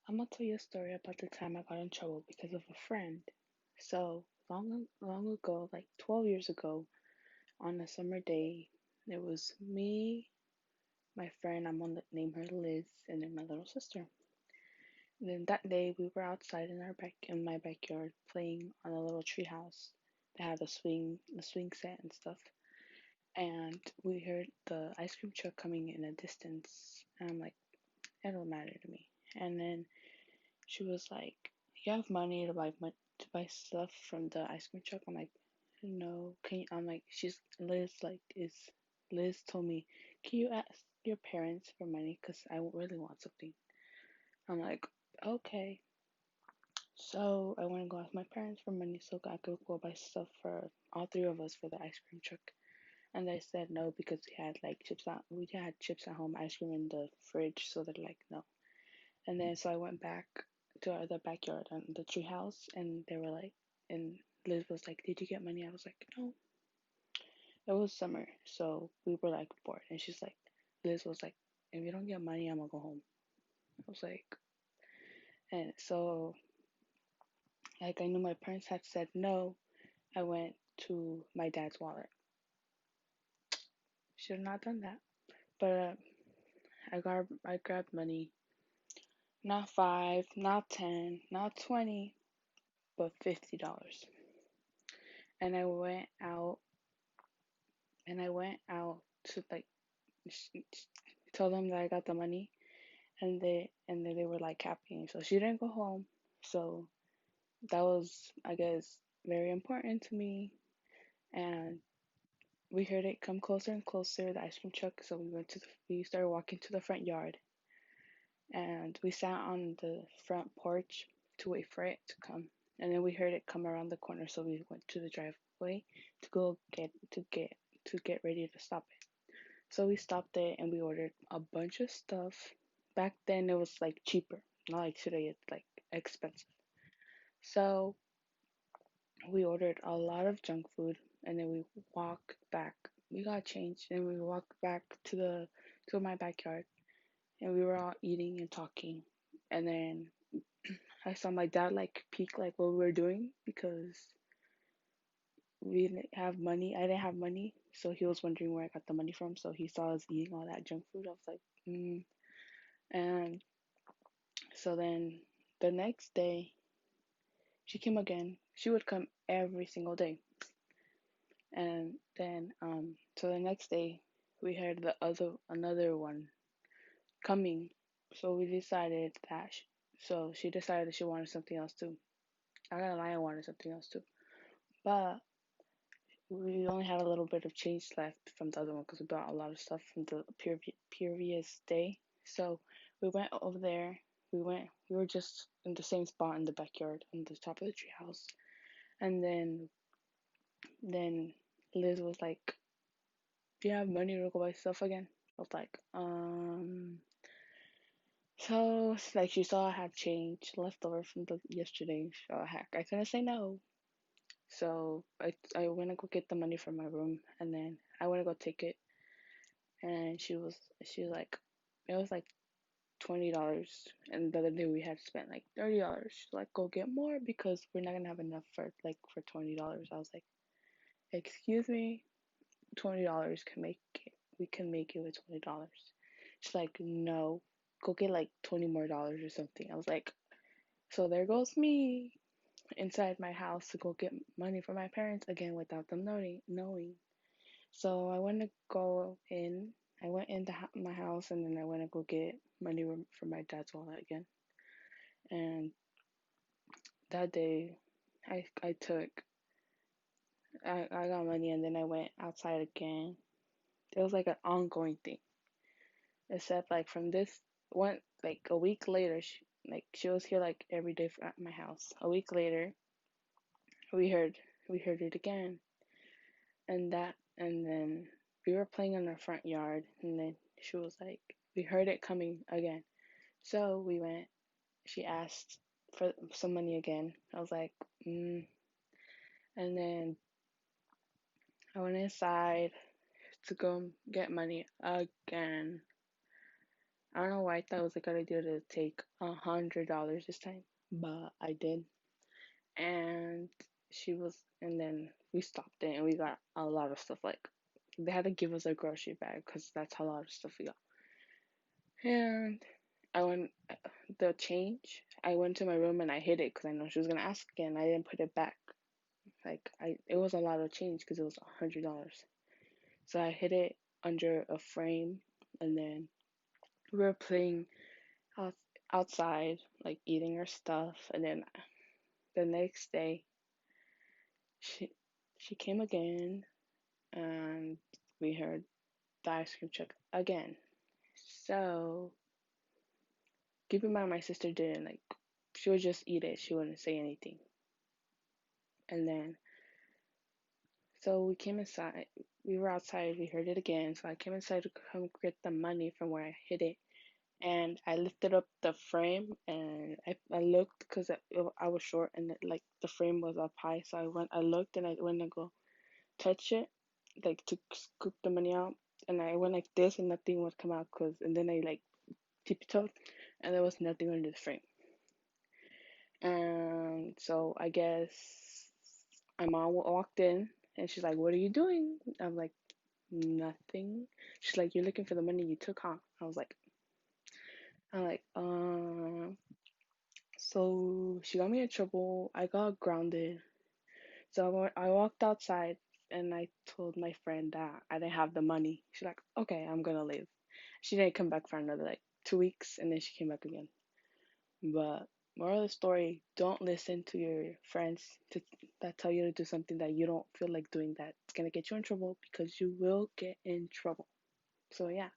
I'm gonna tell you a story about the time I got in trouble because of a friend. So long ago, like 12 years ago, on a summer day, it was me, my friend, I'm gonna name her Liz, and then my little sister. And then that day we were outside in my backyard playing on a little tree house that had a swing set and stuff. And we heard the ice cream truck coming in a distance, and I'm like, it don't matter to me. And then she was like, "You have money to buy stuff from the ice cream truck?" I'm like, "No." Can you? I'm like, she's Liz. Like, is Liz told me, "Can you ask your parents for money? Cause I really want something." I'm like, "Okay." So I went and go ask my parents for money so I could go buy stuff for all three of us for the ice cream truck. And they said no because we had chips at home, ice cream in the fridge, so they're like no. And then so I went back to the backyard on the tree house, and they were like, and Liz was like, "Did you get money?" I was like, "No." It was summer, so we were like bored, and Liz was like, "If you don't get money, I'm gonna go home." I was like, and so like I knew my parents had said no. I went to my dad's wallet. Should have not done that, but I grabbed money. Not five, not 10, not 20, but $50. And I went out to like tell them that I got the money, and then they were like happy. So she didn't go home. So that was, I guess, very important to me. And we heard it come closer and closer, the ice cream truck. So we started walking to the front yard, and we sat on the front porch to wait for it to come. And then we heard it come around the corner, so we went to the driveway to go get ready to stop it. So we stopped it and we ordered a bunch of stuff. Back then it was like cheaper, not like today it's like expensive. So we ordered a lot of junk food, and then we walked back. We got changed and we walked back to my backyard, and we were all eating and talking. And then I saw my dad like peek like what we were doing because we didn't have money. I didn't have money, so he was wondering where I got the money from. So he saw us eating all that junk food. I was like, mm. And so then the next day, she came again. She would come every single day. And then, so the next day, we heard another one coming. So we decided so she decided that she wanted something else too. I gotta lie, I wanted something else too. But we only had a little bit of change left from the other one because we bought a lot of stuff from the previous day. So we went over there. We were just in the same spot in the backyard on the top of the treehouse. And then Liz was like, "Do you have money to go buy stuff again?" I was like, So like she saw I had change left over from the yesterday. So heck, I couldn't say no. So I went to go get the money from my room, and then I went to go take it, and she was like, it was like $20, and the other day we had spent like $30. She's like, go get more because we're not gonna have enough for $20. I was like, excuse me, $20 can make it. We can make it with $20. She's like, no, go get like $20 more or something. I was like, so there goes me inside my house to go get money from my parents again without them knowing. So I went to go in. I went into my house, and then I went to go get money from my dad's wallet again. And that day, I took I got money, and then I went outside again. It was like an ongoing thing. Except like from this one, like a week later, she was here like every day at my house. A week later, we heard we heard it again, and then we were playing in our front yard, and then she was like, we heard it coming again. So we went. She asked for some money again. I was like, mm. And then I went inside to go get money again. I don't know why I thought it was a good idea to take $100 this time, but I did. And and then we stopped it and we got a lot of stuff. Like, they had to give us a grocery bag because that's a lot of stuff we got. And I went, the change, I went to my room and I hid it because I know she was gonna ask again. I didn't put it back. It was a lot of change because it was $100. So I hid it under a frame, and then we were playing out, outside, like eating our stuff. And then the next day, she she came again, and we heard the ice cream truck again. So keep in mind, my sister didn't like. She would just eat it. She wouldn't say anything. And then so we came inside. We were outside. We heard it again. So I came inside to come get the money from where I hid it. And I lifted up the frame and I looked because I was short and like the frame was up high. So I looked and I went to go touch it, like to scoop the money out. And I went like this and nothing would come out and then I like tiptoed and there was nothing under the frame. And so I guess my mom walked in and she's like, "What are you doing?" I'm like, "Nothing." She's like, "You're looking for the money you took, huh?" I'm like, So she got me in trouble. I got grounded. So I walked outside and I told my friend that I didn't have the money. She's like, "Okay, I'm gonna leave." She didn't come back for another like 2 weeks, and then she came back again. But moral of the story: don't listen to your friends that tell you to do something that you don't feel like doing. That's gonna get you in trouble because you will get in trouble. So yeah.